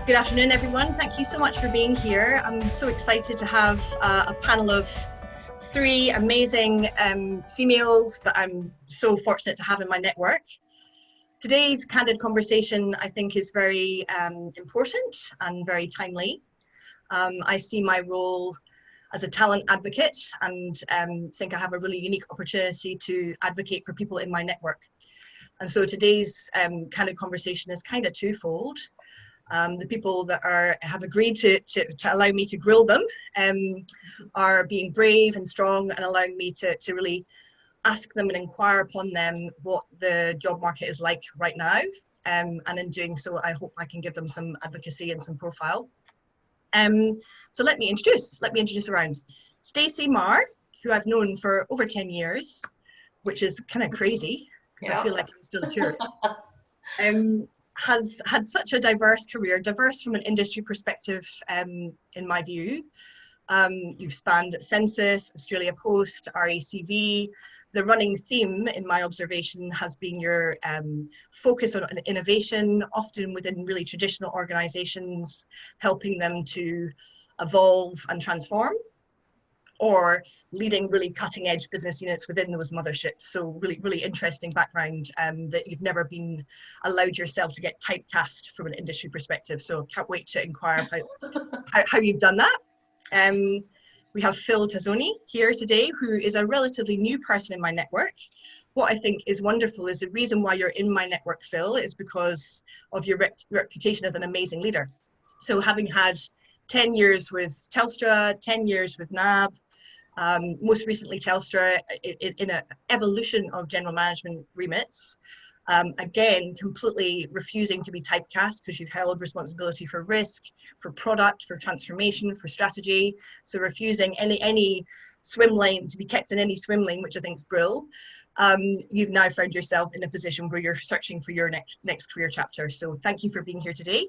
Good afternoon, everyone. Thank you so much for being here. I'm so excited to have a panel of three amazing females that I'm so fortunate to have in my network. Today's candid conversation, I think, is very important and very timely. I see my role as a talent advocate and think I have a really unique opportunity to advocate for people in my network. And so today's candid conversation is kind of twofold. The people that have agreed to allow me to grill them are being brave and strong and allowing me to really ask them and inquire upon them what the job market is like right now. And in doing so, I hope I can give them some advocacy and some profile. So let me introduce around. Stacey Marr, who I've known for over 10 years, which is kind of crazy because I feel like I'm still a tourist. Has had such a diverse career, diverse from an industry perspective, in my view. You've spanned Census, Australia Post, RACV. The running theme in my observation has been your focus on innovation, often within really traditional organizations, helping them to evolve and transform, or leading really cutting edge business units within those motherships. So really interesting background that you've never been allowed yourself to get typecast from an industry perspective. So can't wait to inquire about how you've done that. We have Fil here today, who is a relatively new person in my network. What I think is wonderful is the reason why you're in my network, Fil, is because of your reputation as an amazing leader. So having had 10 years with Telstra, 10 years with NAB, most recently Telstra in an evolution of general management remits, again completely refusing to be typecast because you've held responsibility for risk, for product, for transformation, for strategy, so refusing any swim lane to be kept in any swim lane, which I think is brilliant. You've now found yourself in a position where you're searching for your next career chapter, so thank you for being here today.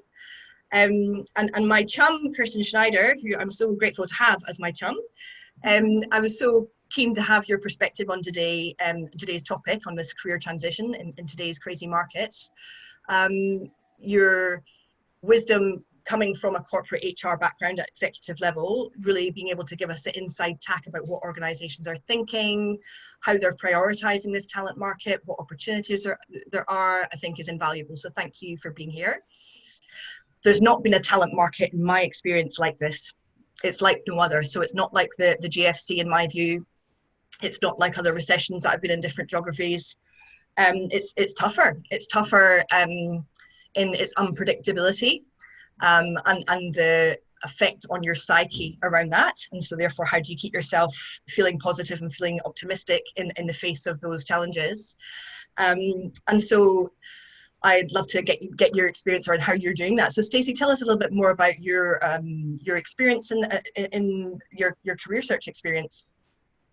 And my chum, Kirstin Schneider, who I'm so grateful to have as my chum. I was so keen to have your perspective on today's topic on this career transition in today's crazy market. Your wisdom coming from a corporate HR background at executive level, really being able to give us an inside tack about what organizations are thinking, how they're prioritizing this talent market, what opportunities there are, I think is invaluable. So thank you for being here. There's not been a talent market in my experience like this. It's like no other. So it's not like the GFC in my view. It's not like other recessions that I've been in different geographies. It's tougher. It's tougher in its unpredictability and the effect on your psyche around that. And so therefore, how do you keep yourself feeling positive and feeling optimistic in the face of those challenges? And so I'd love to get your experience around how you're doing that. So Stacey, tell us a little bit more about your experience in your career search experience.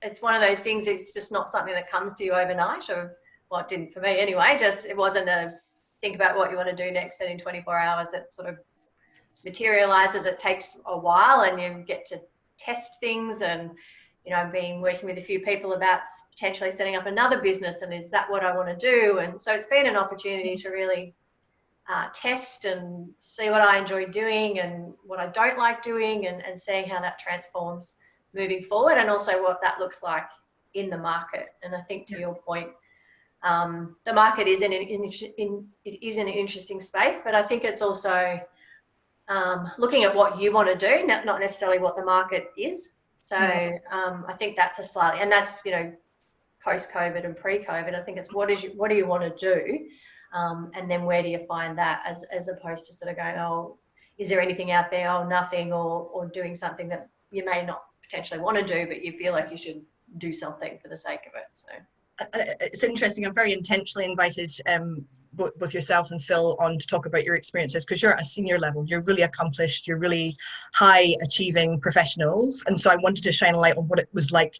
It's one of those things, it's just not something that comes to you overnight, or well, it didn't for me anyway. It wasn't a think about what you want to do next, and in 24 hours it sort of materializes. It takes a while and you get to test things, and I've been working with a few people about potentially setting up another business, and is that what I want to do? And so it's been an opportunity to really test and see what I enjoy doing and what I don't like doing, and seeing how that transforms moving forward, and also what that looks like in the market. And I think to your point, the market is in an interesting space, but I think it's also looking at what you want to do, not necessarily what the market is. So I think that's and that's post-COVID and pre-COVID. I think it's what do you want to do, and then where do you find that, as opposed to sort of going, oh, is there anything out there? Oh, nothing, or doing something that you may not potentially want to do, but you feel like you should do something for the sake of it. So it's interesting. I've very intentionally invited both yourself and Fil on to talk about your experiences, because you're at a senior level, you're really accomplished, you're really high achieving professionals, and so I wanted to shine a light on what it was like,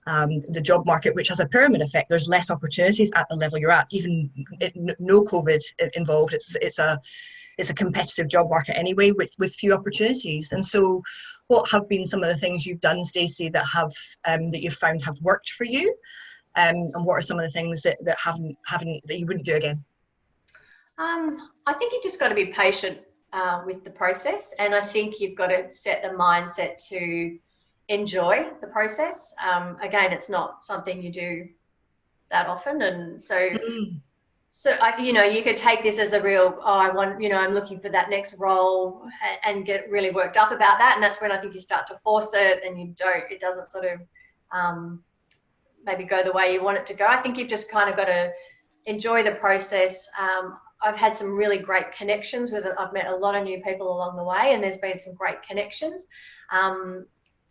the job market, which has a pyramid effect. There's less opportunities at the level you're at, even no COVID involved. It's a competitive job market anyway, with few opportunities. And so what have been some of the things you've done, Stacey, that you've found have worked for you, and what are some of the things that haven't that you wouldn't do again? I think you've just got to be patient with the process. And I think you've got to set the mindset to enjoy the process. Again, it's not something you do that often. And so, you could take this as a real, I'm looking for that next role and get really worked up about that. And that's when I think you start to force it and it doesn't sort of maybe go the way you want it to go. I think you've just kind of got to enjoy the process. I've had some really great connections I've met a lot of new people along the way, and there's been some great connections.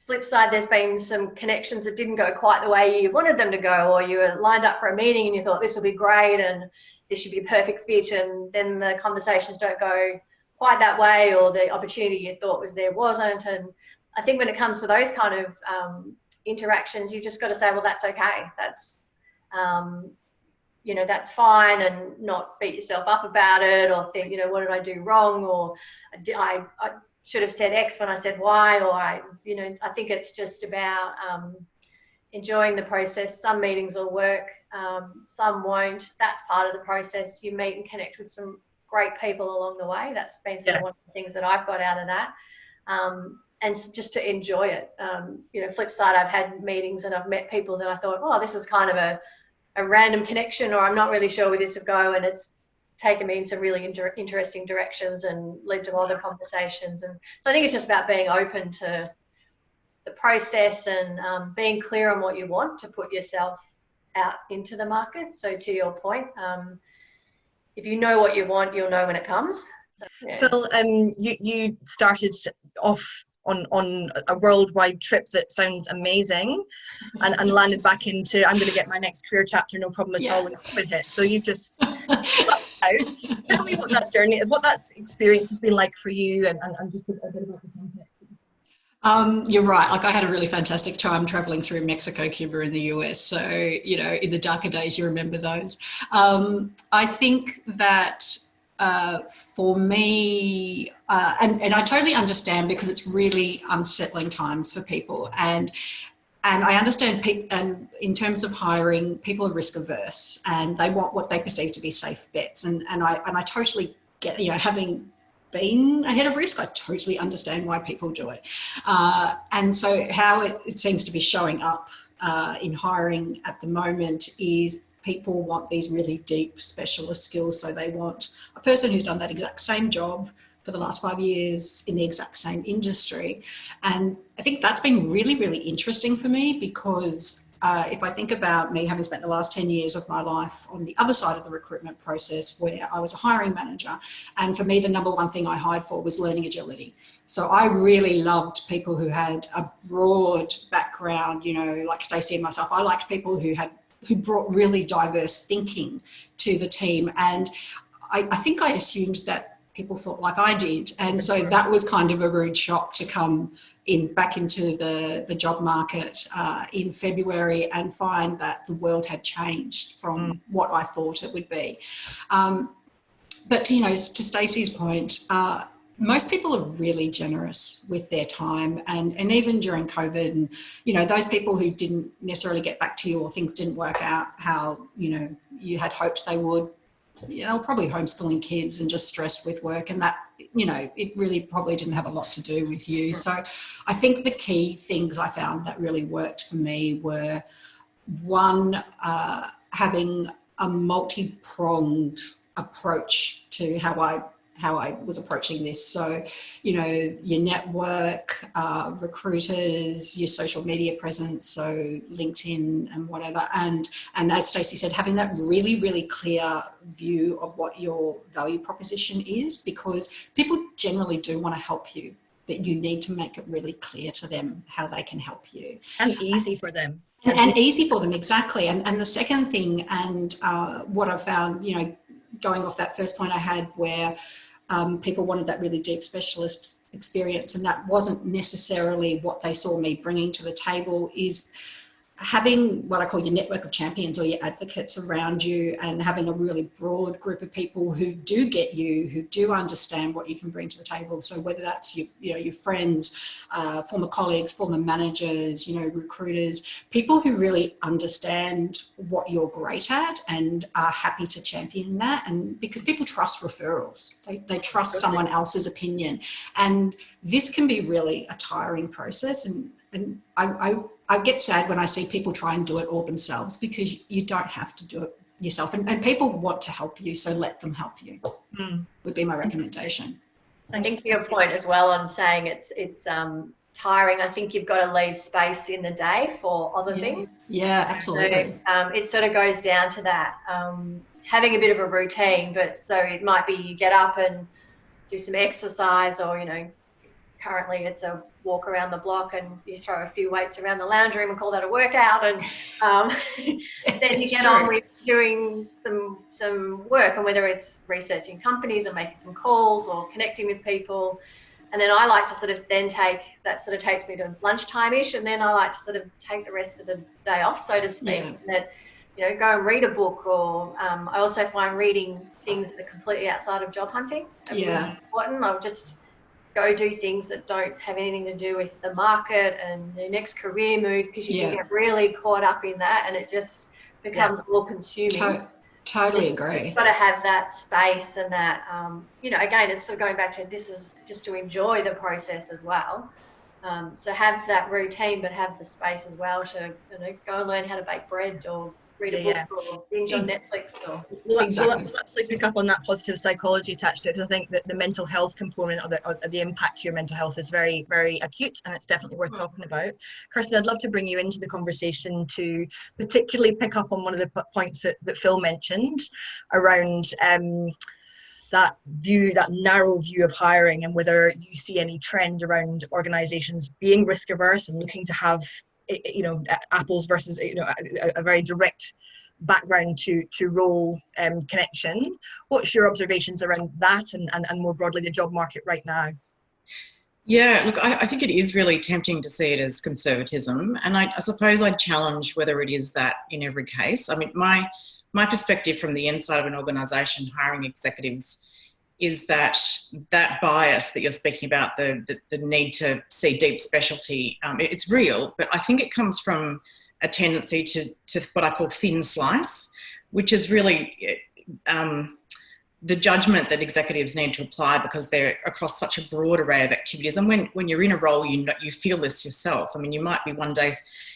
Flip side, there's been some connections that didn't go quite the way you wanted them to go, or you were lined up for a meeting and you thought this will be great and this should be a perfect fit, and then the conversations don't go quite that way, or the opportunity you thought was there wasn't. And I think when it comes to those kind of interactions, you just got to say, well, that's okay. That's that's fine, and not beat yourself up about it, or think, what did I do wrong, or I should have said X when I said Y, or I think it's just about enjoying the process. Some meetings will work, some won't. That's part of the process. You meet and connect with some great people along the way. That's been one of the things that I've got out of that. And just to enjoy it. Flip side, I've had meetings and I've met people that I thought, oh, this is kind of a random connection, or I'm not really sure where this will go, and it's taken me in some really interesting directions and led to other conversations. And so I think it's just about being open to the process and being clear on what you want to put yourself out into the market. So to your point, if you know what you want, you'll know when it comes. So, yeah. Phil, you started off on a worldwide trip that sounds amazing, and landed back into, I'm going to get my next career chapter, no problem at all, when COVID hit. So you've just out. Tell me what that journey, what that experience has been like for you, and just a bit about the context. You're right. Like, I had a really fantastic time traveling through Mexico, Cuba, and the US. So, in the darker days, you remember those. I think that for me, and I totally understand, because it's really unsettling times for people, and I understand and in terms of hiring, people are risk averse and they want what they perceive to be safe bets, and I totally get, having been ahead of risk, I totally understand why people do it. And so how it seems to be showing up in hiring at the moment is people want these really deep specialist skills. So they want a person who's done that exact same job for the last 5 years in the exact same industry. And I think that's been really, really interesting for me, because if I think about me having spent the last 10 years of my life on the other side of the recruitment process, where I was a hiring manager, and for me, the number one thing I hired for was learning agility. So I really loved people who had a broad background, like Stacey and myself. I liked people who brought really diverse thinking to the team. And I think I assumed that people thought like I did. And so that was kind of a rude shock to come back into the job market in February and find that the world had changed from what I thought it would be. But to Stacey's point, most people are really generous with their time, and even during COVID, and those people who didn't necessarily get back to you, or things didn't work out how you had hoped they would, probably homeschooling kids and just stressed with work, and that it really probably didn't have a lot to do with you. So I think the key things I found that really worked for me were, one, having a multi-pronged approach to how I was approaching this. So, your network, recruiters, your social media presence, so LinkedIn and whatever. And as Stacey said, having that really, really clear view of what your value proposition is, because people generally do want to help you, but you need to make it really clear to them how they can help you. And easy for them. And easy for them, exactly. And the second thing, and what I've found, going off that first point I had, where people wanted that really deep specialist experience, and that wasn't necessarily what they saw me bringing to the table, is having what I call your network of champions or your advocates around you, and having a really broad group of people who do get you, who do understand what you can bring to the table. So whether that's your friends, former colleagues, former managers, recruiters, people who really understand what you're great at and are happy to champion that. And because people trust referrals, they trust someone else's opinion, and this can be really a tiring process. And I get sad when I see people try and do it all themselves, because you don't have to do it yourself. And people want to help you, so let them help you, would be my recommendation. I think to your point as well on saying it's tiring, I think you've got to leave space in the day for other things. Yeah, absolutely. So, it sort of goes down to that, having a bit of a routine, but so it might be you get up and do some exercise, or, currently it's a walk around the block and you throw a few weights around the lounge room and call that a workout, and then you get on with doing some work, and whether it's researching companies or making some calls or connecting with people. And then I like to sort of then takes me to lunchtime-ish, and then I like to sort of take the rest of the day off, so to speak. And that, go and read a book, or I also find reading things that are completely outside of job hunting really important. I'll just go do things that don't have anything to do with the market and the next career move, because you can get really caught up in that, and it just becomes all consuming. Totally agree. You've got to have that space, and that, again, it's sort of going back to, this is just to enjoy the process as well. So have that routine, but have the space as well to go and learn how to bake bread, or read a book, or binge on Netflix. Or we'll absolutely pick up on that positive psychology attached to it, because I think that the mental health component of the impact to your mental health is very, very acute, and it's definitely worth talking about. Kirstin, I'd love to bring you into the conversation to particularly pick up on one of the points that Phil mentioned around that narrow view of hiring, and whether you see any trend around organizations being risk averse and looking to have apples versus a very direct background to role connection. What's your observations around that, and more broadly the job market right now? Yeah, look, I think it is really tempting to see it as conservatism, and I suppose I'd challenge whether it is that in every case. I mean, my perspective from the inside of an organisation hiring executives is that bias that you're speaking about, the need to see deep specialty, it's real, but I think it comes from a tendency to what I call thin slice, which is really the judgment that executives need to apply, because they're across such a broad array of activities. And when you're in a role, you feel this yourself. I mean, you might be one day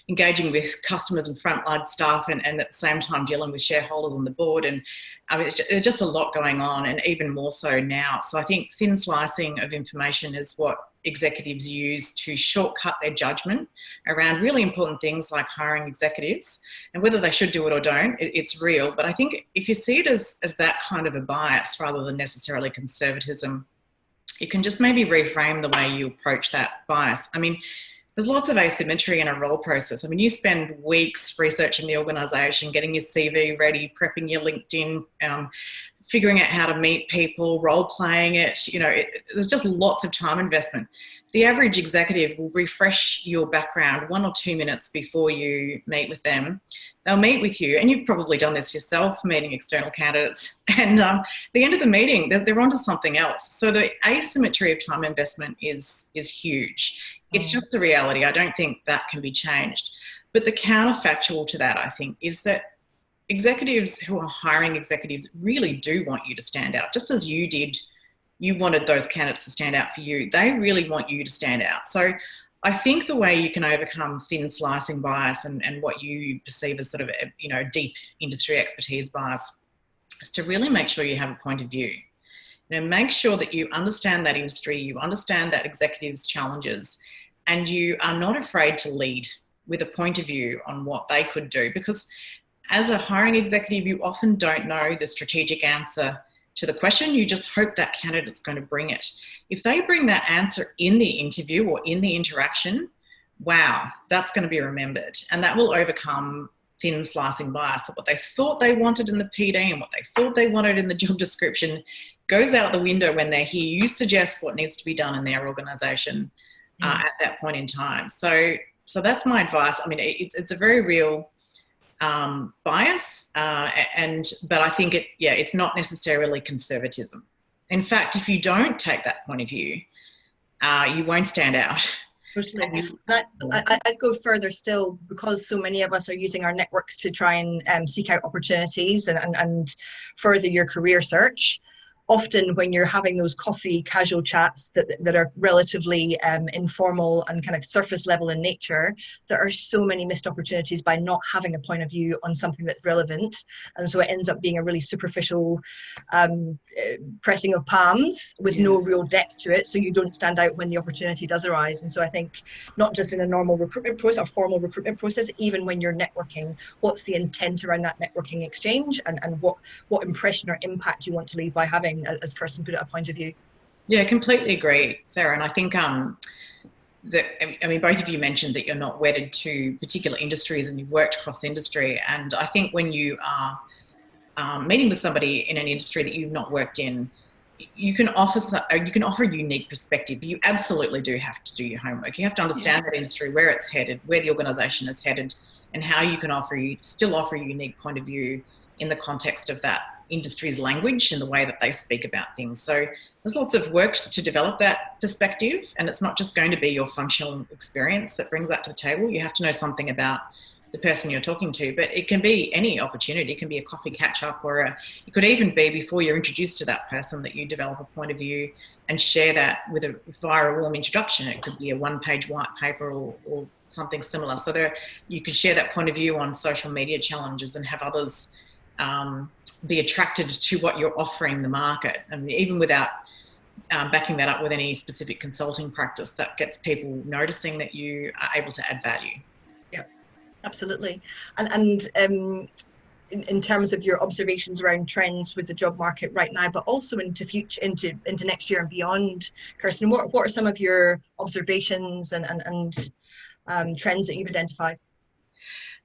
engaging with customers and frontline staff, and at the same time dealing with shareholders on the board. And there's just a lot going on, and even more so now. So I think thin slicing of information is what executives use to shortcut their judgment around really important things like hiring executives, and whether they should do it or don't, it's real. But I think if you see it as that kind of a bias rather than necessarily conservatism, you can just maybe reframe the way you approach that bias. I mean, there's lots of asymmetry in a role process. I mean, you spend weeks researching the organisation, getting your CV ready, prepping your LinkedIn, figuring out how to meet people, role-playing it. There's just lots of time investment. The average executive will refresh your background 1 or 2 minutes before you meet with them. They'll meet with you, and you've probably done this yourself, meeting external candidates, and at the end of the meeting, they're onto something else. So the asymmetry of time investment is huge. It's just the reality. I don't think that can be changed. But the counterfactual to that, I think, is that executives who are hiring executives really do want you to stand out, just as you did. You wanted those candidates to stand out for you. They really want you to stand out. So I think the way you can overcome thin slicing bias and what you perceive as sort of deep industry expertise bias is to really make sure you have a point of view. Make sure that you understand that industry, you understand that executive's challenges, and you are not afraid to lead with a point of view on what they could do. Because as a hiring executive, you often don't know the strategic answer to the question. You just hope that candidate's going to bring it. If they bring that answer in the interview or in the interaction, wow, that's going to be remembered. And that will overcome thin slicing bias. What they thought they wanted in the PD and what they thought they wanted in the job description goes out the window when they hear you suggest what needs to be done in their organisation at that point in time. So So that's my advice. I mean, it's a very real bias, but I think it's not necessarily conservatism. In fact, if you don't take that point of view, you won't stand out. Totally. I'd go further still, because so many of us are using our networks to try and seek out opportunities and further your career search. Often when you're having those coffee casual chats that are relatively informal and kind of surface level in nature, there are so many missed opportunities by not having a point of view on something that's relevant. And so it ends up being a really superficial pressing of palms with no real depth to it. So you don't stand out when the opportunity does arise. And so I think not just in a normal recruitment process or formal recruitment process, even when you're networking, what's the intent around that networking exchange, and what impression or impact you want to leave by having, as Kirstin put it, a point of view. Yeah, completely agree, Sarah. And I think both of you mentioned that you're not wedded to particular industries and you've worked cross industry. And I think when you are meeting with somebody in an industry that you've not worked in, you can offer a unique perspective. You absolutely do have to do your homework. You have to understand that industry, where it's headed, where the organisation is headed, and how you can still offer a unique point of view in the context of that industry's language and the way that they speak about things. So there's lots of work to develop that perspective, and it's not just going to be your functional experience that brings that to the table. You have to know something about the person you're talking to, but it can be any opportunity. It can be a coffee catch up, or it could even be before you're introduced to that person that you develop a point of view and share that via a warm introduction. It could be a one-page white paper or something similar. So you can share that point of view on social media challenges and have others be attracted to what you're offering the market. And even without backing that up with any specific consulting practice, that gets people noticing that you are able to add value. Yeah, absolutely. And in terms of your observations around trends with the job market right now, but also into next year and beyond, Kirstin, what are some of your observations and trends that you've identified?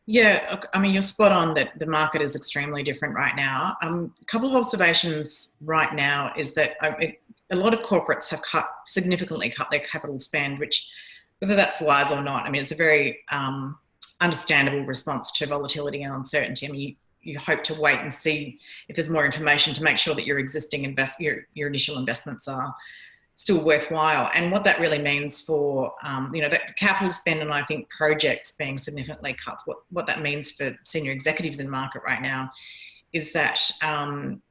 Yeah, I mean, you're spot on that the market is extremely different right now. A couple of observations right now is that a lot of corporates have significantly cut their capital spend, which, whether that's wise or not, I mean, it's a very understandable response to volatility and uncertainty. I mean, you hope to wait and see if there's more information to make sure that your existing your initial investments are still worthwhile. And what that really means for, that capital spend and I think projects being significantly cut, what that means for senior executives in market right now is that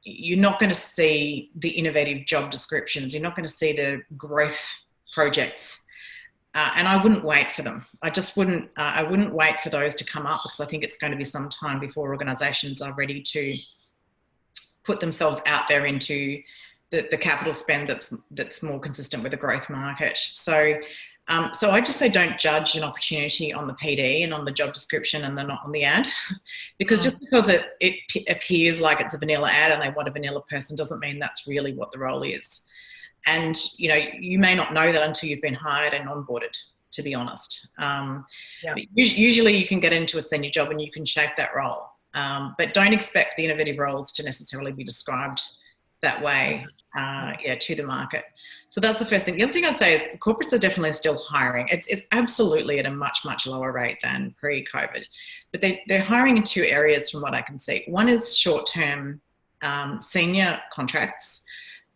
you're not going to see the innovative job descriptions. You're not going to see the growth projects. And I wouldn't wait for them. I wouldn't wait for those to come up, because I think it's going to be some time before organisations are ready to put themselves out there into the capital spend that's more consistent with the growth market. So I just say don't judge an opportunity on the PD and on the job description and then not on the ad, because just because it appears like it's a vanilla ad and they want a vanilla person doesn't mean that's really what the role is. And you may not know that until you've been hired and onboarded, to be honest. Usually you can get into a senior job and you can shape that role, but don't expect the innovative roles to necessarily be described that way to the market. So that's the first thing. The other thing I'd say is corporates are definitely still hiring. It's absolutely at a much, much lower rate than pre-COVID, but they're hiring in two areas from what I can see. One is short-term senior contracts,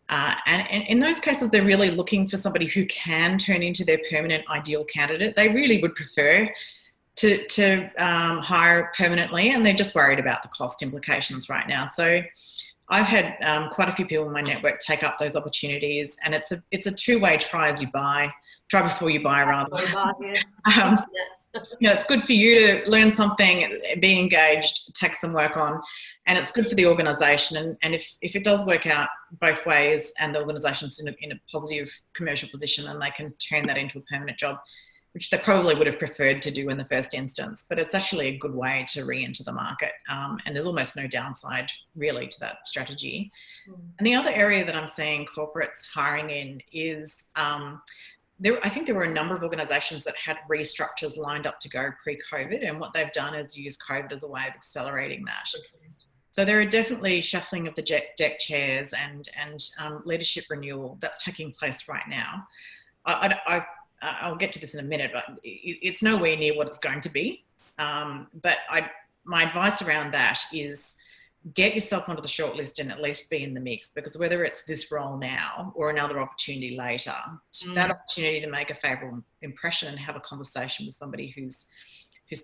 and in those cases they're really looking for somebody who can turn into their permanent ideal candidate. They really would prefer to hire permanently, and they're just worried about the cost implications right now. So I've had quite a few people in my network take up those opportunities, and it's a two-way try before you buy rather. It's good for you to learn something, be engaged, take some work on, and it's good for the organisation. And if it does work out both ways and the organisation's in a positive commercial position, and they can turn that into a permanent job, which they probably would have preferred to do in the first instance, but it's actually a good way to re-enter the market. And there's almost no downside really to that strategy. And the other area that I'm seeing corporates hiring in is, I think there were a number of organisations that had restructures lined up to go pre-COVID, and what they've done is use COVID as a way of accelerating that. So there are definitely shuffling of the deck chairs and leadership renewal that's taking place right now. I'll get to this in a minute, but it's nowhere near what it's going to be. But my advice around that is get yourself onto the shortlist and at least be in the mix, because whether it's this role now or another opportunity later, that opportunity to make a favourable impression and have a conversation with somebody who's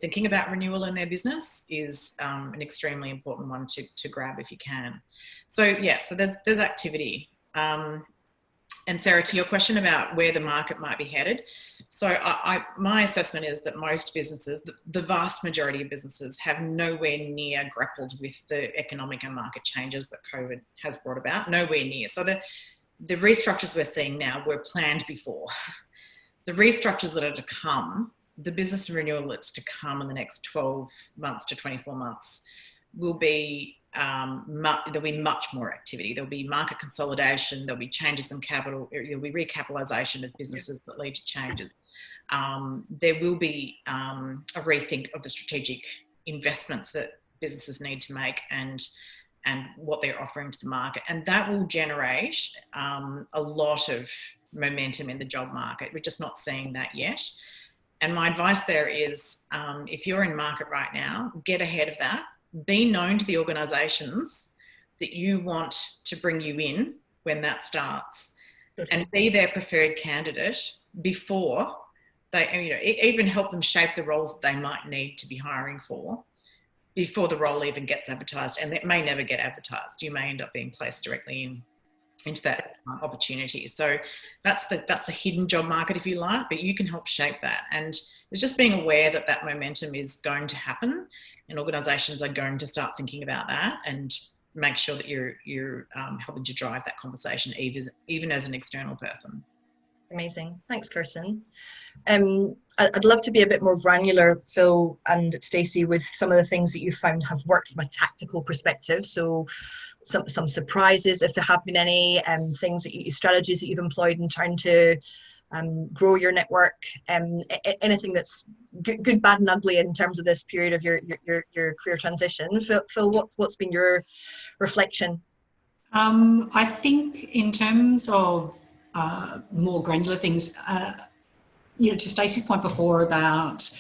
thinking about renewal in their business is an extremely important one to grab if you can. So yeah, so there's activity. And Sarah, to your question about where the market might be headed, so my assessment is that most businesses, the vast majority of businesses, have nowhere near grappled with the economic and market changes that COVID has brought about, nowhere near. So the restructures we're seeing now were planned before. The restructures that are to come, the business renewal that's to come in the next 12 months to 24 months will be, there'll be much more activity. There'll be market consolidation, there'll be changes in capital, there'll be recapitalisation of businesses that lead to changes. There will be a rethink of the strategic investments that businesses need to make and what they're offering to the market. And that will generate a lot of momentum in the job market. We're just not seeing that yet. And my advice there is, if you're in market right now, get ahead of that. Be known to the organisations that you want to bring you in when that starts, and be their preferred candidate before they, even help them shape the roles that they might need to be hiring for before the role even gets advertised. And it may never get advertised. You may end up being placed directly into that opportunity. So that's the hidden job market, if you like, but you can help shape that. And it's just being aware that that momentum is going to happen, and organisations are going to start thinking about that, and make sure that you're helping to drive that conversation even as an external person. Amazing. Thanks, Kirstin. I'd love to be a bit more granular, Phil and Stacey, with some of the things that you found have worked from a tactical perspective. So some surprises, if there have been any, things that strategies that you've employed in trying to grow your network, anything that's good, bad and ugly in terms of this period of your career transition. Phil, what's been your reflection? I think in terms of more granular things, to Stacey's point before about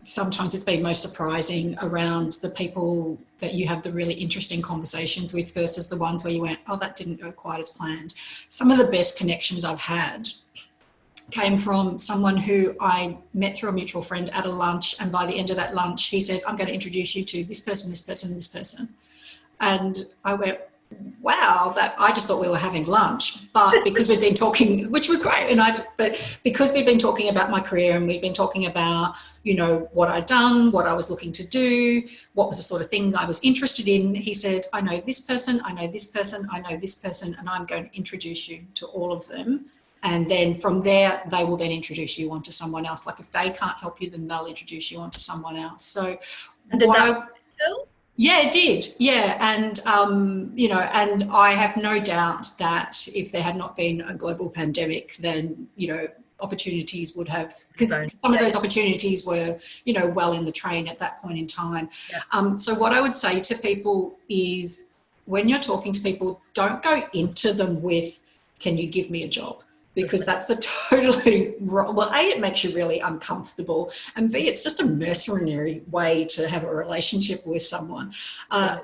sometimes it's been most surprising around the people that you have the really interesting conversations with versus the ones where you went, oh, that didn't go quite as planned. Some of the best connections I've had came from someone who I met through a mutual friend at a lunch, and by the end of that lunch he said, I'm going to introduce you to this person, this person, this person. And I went, wow, that I just thought we were having lunch, but because we'd been talking, which was great, but because we'd been talking about my career and we'd been talking about, what I'd done, what I was looking to do, what was the sort of thing I was interested in, he said, I know this person, I know this person, I know this person, and I'm going to introduce you to all of them. And then from there, they will then introduce you onto someone else. Like if they can't help you, then they'll introduce you onto someone else. So, and did that Phil? Yeah, it did. Yeah. And, and I have no doubt that if there had not been a global pandemic, then, opportunities would have, because some of those opportunities were, well in the train at that point in time. Yeah. So what I would say to people is when you're talking to people, don't go into them with, can you give me a job? Because that's the totally wrong. Well, A, it makes you really uncomfortable, and B, it's just a mercenary way to have a relationship with someone.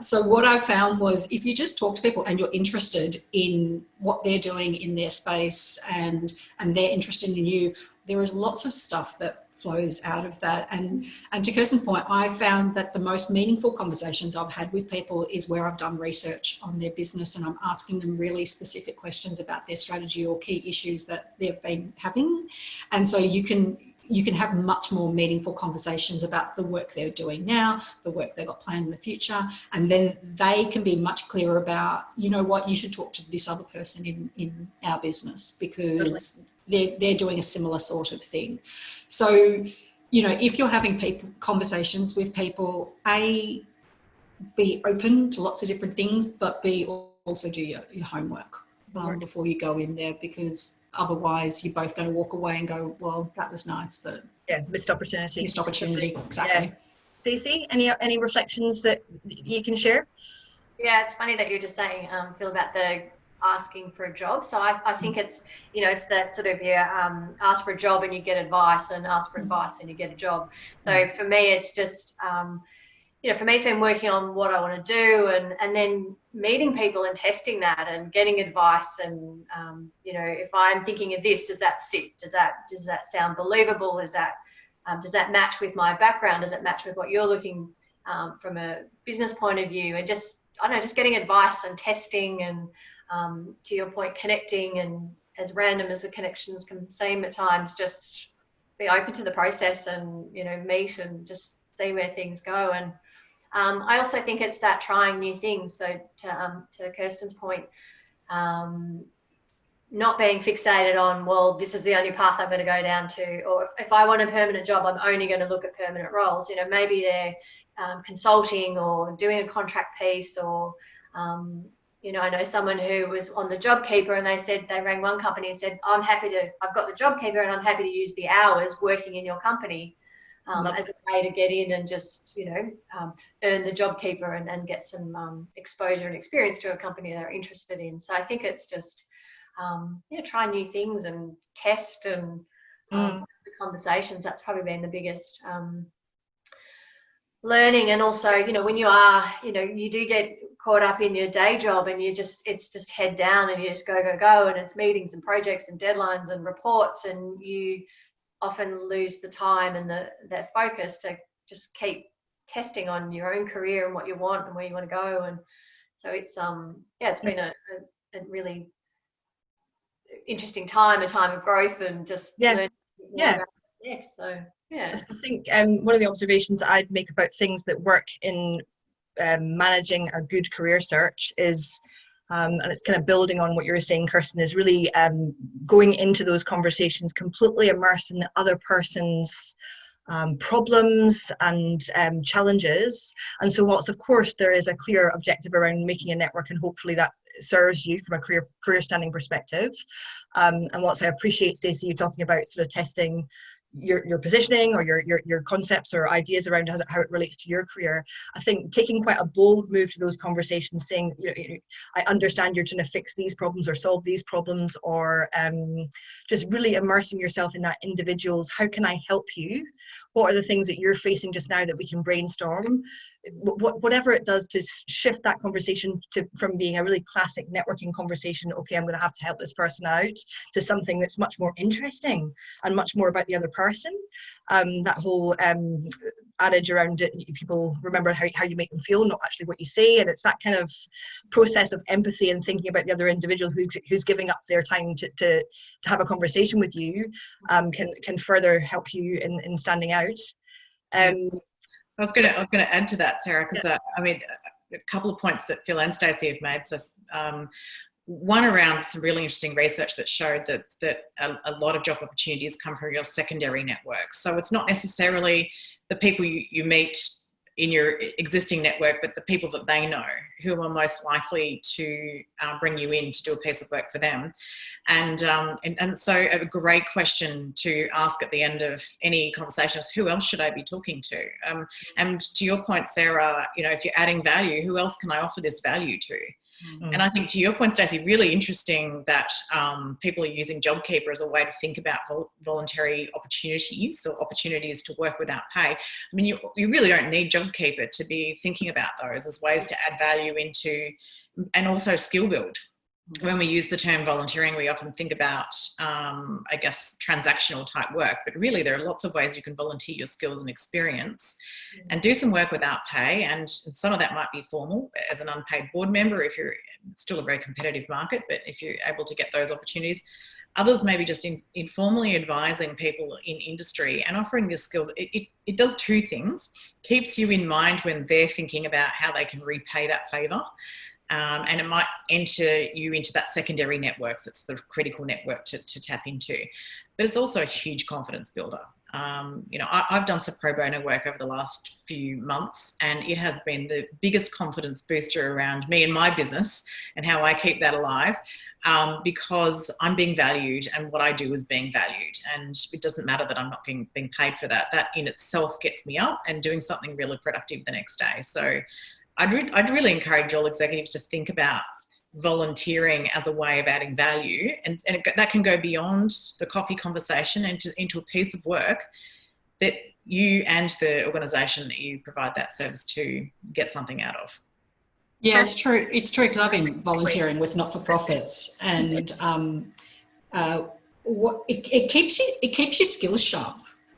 So what I found was if you just talk to people and you're interested in what they're doing in their space and they're interested in you, there is lots of stuff that flows out of that. And to Kirstin's point, I found that the most meaningful conversations I've had with people is where I've done research on their business and I'm asking them really specific questions about their strategy or key issues that they've been having. And so you can have much more meaningful conversations about the work they're doing now, the work they've got planned in the future, and then they can be much clearer about, you should talk to this other person in our business because they're doing a similar sort of thing. So, if you're having conversations with people, A, be open to lots of different things, but B, also do your homework before you go in there, because otherwise you're both going to walk away and go, well, that was nice, but missed opportunity. Exactly. Stacey, any reflections that you can share? Yeah, it's funny that you're just saying, Phil, about asking for a job. So I think it's, you know, it's that sort of, ask for a job and you get advice, and ask for advice and you get a job. So for me, it's just, you know, for me, it's been working on what I want to do, and then meeting people and testing that and getting advice. And, you know, if I'm thinking of this, does that sit? Does that sound believable? Does that match with my background? Does it match with what you're looking from a business point of view? And just, I don't know, just getting advice and testing, and to your point, connecting, and as random as the connections can seem at times, just be open to the process and, you know, meet and just see where things go. And I also think it's that trying new things. So to Kirstin's point, not being fixated on, well, this is the only path I'm going to go down to, or if I want a permanent job, I'm only going to look at permanent roles. You know, maybe they're consulting or doing a contract piece, or, you know, I know someone who was on the JobKeeper, and they rang one company and said, I've got the JobKeeper and I'm happy to use the hours working in your company as a way to get in and just, you know, earn the JobKeeper and get some exposure and experience to a company they're interested in. So I think it's just, try new things and test and the conversations. That's probably been the biggest learning. And also, you know, when you are, you know, you do get caught up in your day job, and it's just head down, and you just go, and it's meetings and projects and deadlines and reports, and you often lose the time and the focus to just keep testing on your own career and what you want and where you want to go. And so it's it's been a really interesting time, a time of growth, and just learning more about what's next. So I think one of the observations that I'd make about things that work in managing a good career search is, and it's kind of building on what you were saying, Kirstin, is really going into those conversations completely immersed in the other person's problems and challenges. And so whilst of course there is a clear objective around making a network, and hopefully that serves you from a career standing perspective, and whilst I appreciate, Stacey, you talking about sort of testing your positioning or your concepts or ideas around how it relates to your career, I think taking quite a bold move to those conversations, saying, you know, I understand you're trying to fix these problems or solve these problems, or just really immersing yourself in that individual's, how can I help you? What are the things that you're facing just now that we can brainstorm? Whatever it does to shift that conversation from being a really classic networking conversation, okay, I'm going to have to help this person out, to something that's much more interesting and much more about the other person. That whole adage around it, people remember how you make them feel, not actually what you say. And it's that kind of process of empathy and thinking about the other individual who's giving up their time to have a conversation with you, can further help you in standing out. I was going to add to that, Sarah, because I mean, a couple of points that Phil and Stacey have made. So one around some really interesting research that showed that a lot of job opportunities come from your secondary network. So it's not necessarily the people you meet in your existing network, but the people that they know who are most likely to bring you in to do a piece of work for them. And so a great question to ask at the end of any conversation is, who else should I be talking to? And to your point, Sarah, you know, if you're adding value, who else can I offer this value to? And I think to your point, Stacey, really interesting that people are using JobKeeper as a way to think about voluntary opportunities, or opportunities to work without pay. I mean, you really don't need JobKeeper to be thinking about those as ways to add value into, and also skill build. When we use the term volunteering, we often think about, I guess, transactional type work, but really there are lots of ways you can volunteer your skills and experience and do some work without pay. And some of that might be formal as an unpaid board member, if you're still a very competitive market, but if you're able to get those opportunities. Others maybe just informally advising people in industry and offering these skills. It does two things: keeps you in mind when they're thinking about how they can repay that favour. And it might enter you into that secondary network that's the critical network to tap into. But it's also a huge confidence builder. You know, I've done some pro bono work over the last few months, and it has been the biggest confidence booster around me and my business and how I keep that alive, because I'm being valued and what I do is being valued. And it doesn't matter that I'm not being paid for that. That in itself gets me up and doing something really productive the next day. So I'd really encourage all executives to think about volunteering as a way of adding value, and that can go beyond the coffee conversation and into a piece of work that you and the organisation that you provide that service to get something out of. Yeah, it's true. It's true, because I've been volunteering with not-for-profits, and it keeps your skills sharp.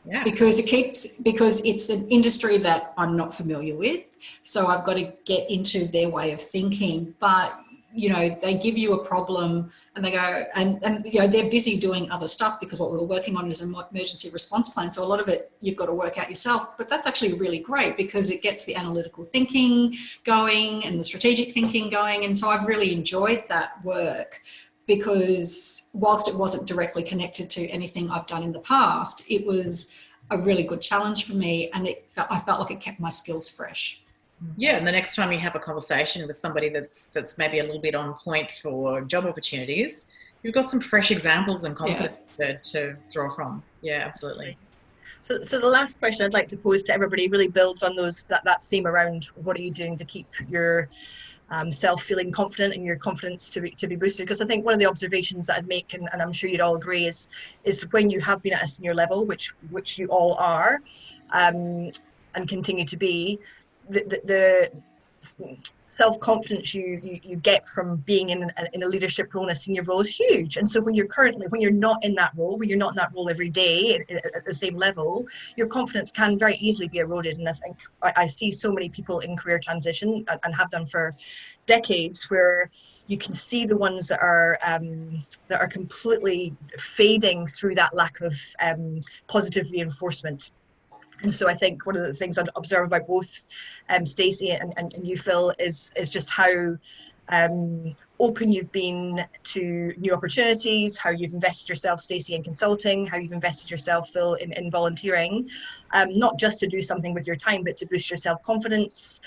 Yeah. Because it's an industry that I'm not familiar with, so I've got to get into their way of thinking. But you know, they give you a problem and they go, and you know, they're busy doing other stuff, because what we were working on is an emergency response plan. So a lot of it you've got to work out yourself, but that's actually really great because it gets the analytical thinking going and the strategic thinking going. And so I've really enjoyed that work, because whilst it wasn't directly connected to anything I've done in the past, it was a really good challenge for me, and I felt like it kept my skills fresh. Yeah, and the next time you have a conversation with somebody that's maybe a little bit on point for job opportunities, you've got some fresh examples and confidence to draw from. Yeah, absolutely. So the last question I'd like to pose to everybody really builds on that theme around what are you doing to keep your self feeling confident and your confidence to be boosted. Because I think one of the observations that I'd make, and I'm sure you'd all agree, is when you have been at a senior level, which you all are, and continue to be, the self-confidence you get from being in a leadership role, in a senior role, is huge. And so when you're not in that role every day at the same level, your confidence can very easily be eroded. And I think I see so many people in career transition, and have done for decades, where you can see the ones that are completely fading through that lack of positive reinforcement. And so I think one of the things I'd observe about both Stacey and you, Phil, is just how open you've been to new opportunities, how you've invested yourself, Stacey, in consulting, how you've invested yourself, Phil, in volunteering, not just to do something with your time, but to boost your self-confidence.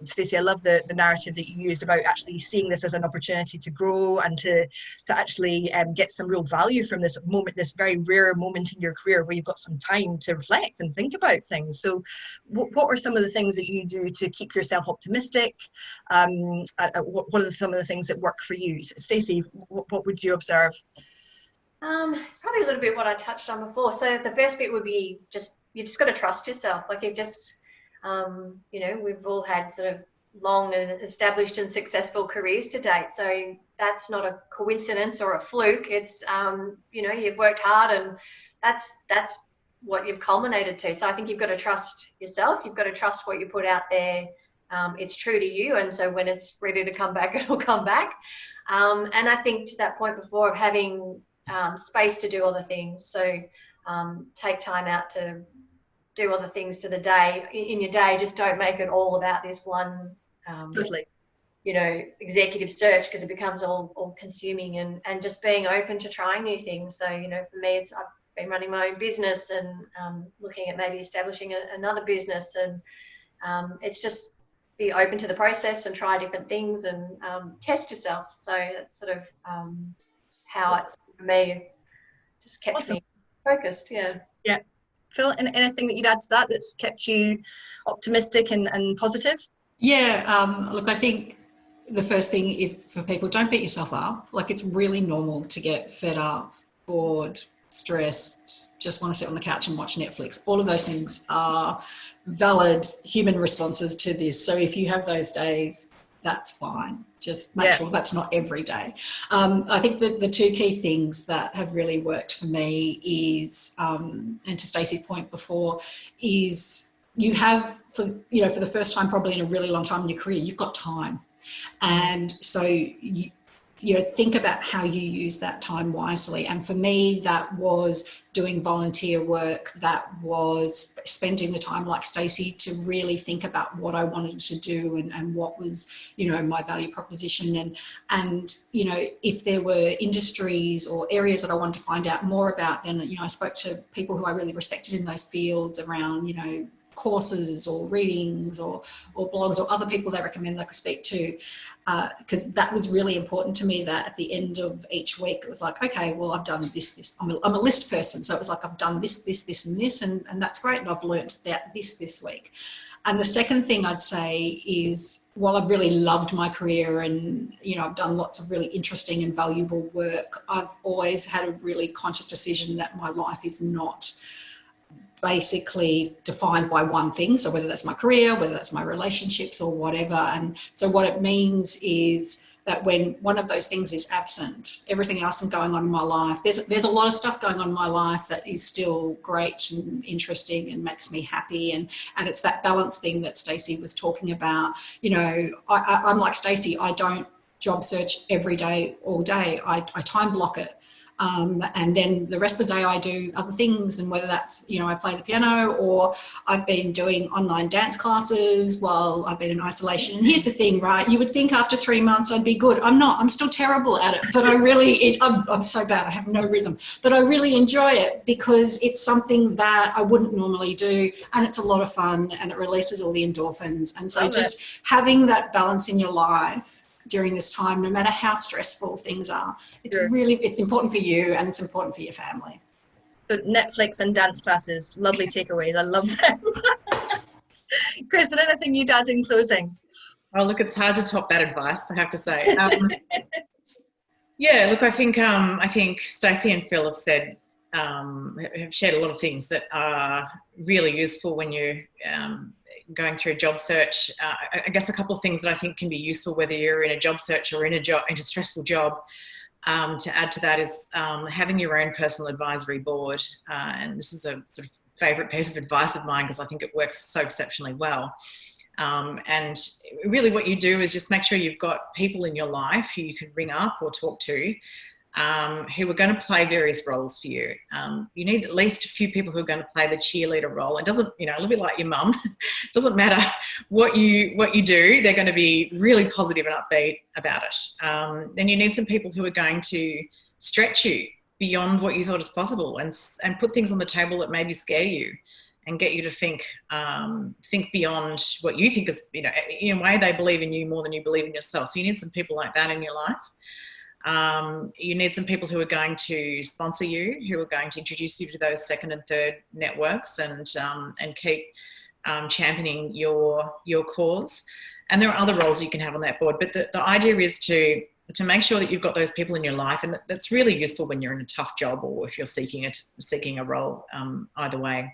Stacey, I love the narrative that you used about actually seeing this as an opportunity to grow and to actually get some real value from this moment, this very rare moment in your career where you've got some time to reflect and think about things. So what are some of the things that you do to keep yourself optimistic? What are some of the things that work for you? Stacey, what would you observe? It's probably a little bit what I touched on before. So the first bit would be you just got to trust yourself. Like you just, we've all had sort of long and established and successful careers to date. So that's not a coincidence or a fluke. It's, you've worked hard, and that's what you've culminated to. So I think you've got to trust yourself. You've got to trust what you put out there. It's true to you, and so when it's ready to come back, it'll come back. And I think to that point before of having space to do other things. So take time out to do other things to the day. In your day, just don't make it all about this one, executive search, because it becomes all consuming, and just being open to trying new things. So, for me, I've been running my own business and looking at maybe establishing another business, and it's just be open to the process and try different things and test yourself. So that's sort of how it's, for me, just kept me focused. Yeah. Phil, anything that you'd add to that's kept you optimistic and positive? Yeah, look, I think the first thing is for people, don't beat yourself up. Like, it's really normal to get fed up, bored, stressed, just want to sit on the couch and watch Netflix. All of those things are valid human responses to this. So if you have those days, that's fine. Just make sure that's not every day. I think that the two key things that have really worked for me is, and to Stacey's point before, is you have, for the first time probably in a really long time in your career, you've got time. And so you think about how you use that time wisely. And for me, that was doing volunteer work, that was spending the time like Stacey to really think about what I wanted to do and what was, my value proposition. And if there were industries or areas that I wanted to find out more about, then, I spoke to people who I really respected in those fields around, courses or readings or blogs or other people they recommend I could speak to, because that was really important to me, that at the end of each week it was like, okay, well, I've done this. I'm a list person, so it was like I've done this and this, and that's great, and I've learnt that this week. And the second thing I'd say is while I've really loved my career and, you know, I've done lots of really interesting and valuable work, I've always had a really conscious decision that my life is not basically defined by one thing. So whether that's my career, whether that's my relationships or whatever. And so what it means is that when one of those things is absent, everything else is going on in my life. There's a lot of stuff going on in my life that is still great and interesting and makes me happy. And it's that balance thing that Stacey was talking about. You know, I'm like Stacey, I don't job search every day, all day. I time block it. And then the rest of the day I do other things, and whether that's, you know, I play the piano, or I've been doing online dance classes while I've been in isolation. And here's the thing, right? You would think after 3 months I'd be good. I'm not. I'm still terrible at it, but I'm so bad. I have no rhythm, but I really enjoy it because it's something that I wouldn't normally do, and it's a lot of fun, and it releases all the endorphins. And so just having that balance in your life during this time, no matter how stressful things are, it's important for you, and it's important for your family. So Netflix and dance classes, lovely takeaways. I love them. Kirstin, anything you'd add in closing? Oh, look, it's hard to top that advice, I have to say. Yeah, look, I think Stacey and Fil have shared a lot of things that are really useful when you're going through a job search. I guess a couple of things that I think can be useful, whether you're in a job search or in a stressful job, to add to that is having your own personal advisory board. And this is a sort of favourite piece of advice of mine because I think it works so exceptionally well. And really what you do is just make sure you've got people in your life who you can ring up or talk to, who are going to play various roles for you. You need at least a few people who are going to play the cheerleader role. It doesn't, you know, a little bit like your mum, it doesn't matter what you do, they're going to be really positive and upbeat about it. Then you need some people who are going to stretch you beyond what you thought is possible, and put things on the table that maybe scare you and get you to think beyond what you think is, you know, in a way they believe in you more than you believe in yourself. So you need some people like that in your life. You need some people who are going to sponsor you, who are going to introduce you to those second and third networks, and keep championing your cause. And there are other roles you can have on that board, but the idea is to make sure that you've got those people in your life, and that's really useful when you're in a tough job or if you're seeking a role, either way.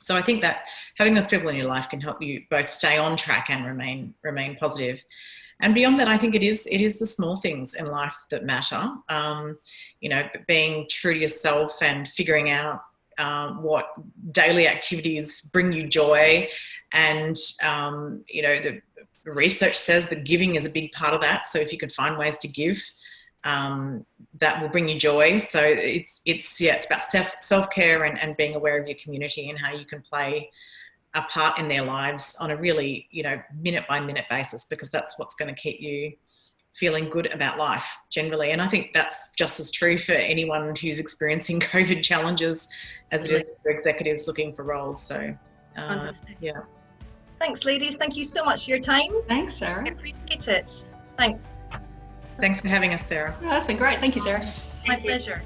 So I think that having those people in your life can help you both stay on track and remain positive. And beyond that, I think it is the small things in life that matter. You know, being true to yourself and figuring out what daily activities bring you joy. And, you know, the research says that giving is a big part of that. So if you can find ways to give, that will bring you joy. So it's about self-care and being aware of your community and how you can play a part in their lives on a really, you know, minute by minute basis, because that's what's going to keep you feeling good about life generally. And I think that's just as true for anyone who's experiencing COVID challenges as it is for executives looking for roles. So fantastic. Yeah. Thanks, ladies. Thank you so much for your time. Thanks, Sarah. I appreciate it. Thanks. Thanks for having us, Sarah. Oh, that's been great. Thank you, Sarah. My pleasure.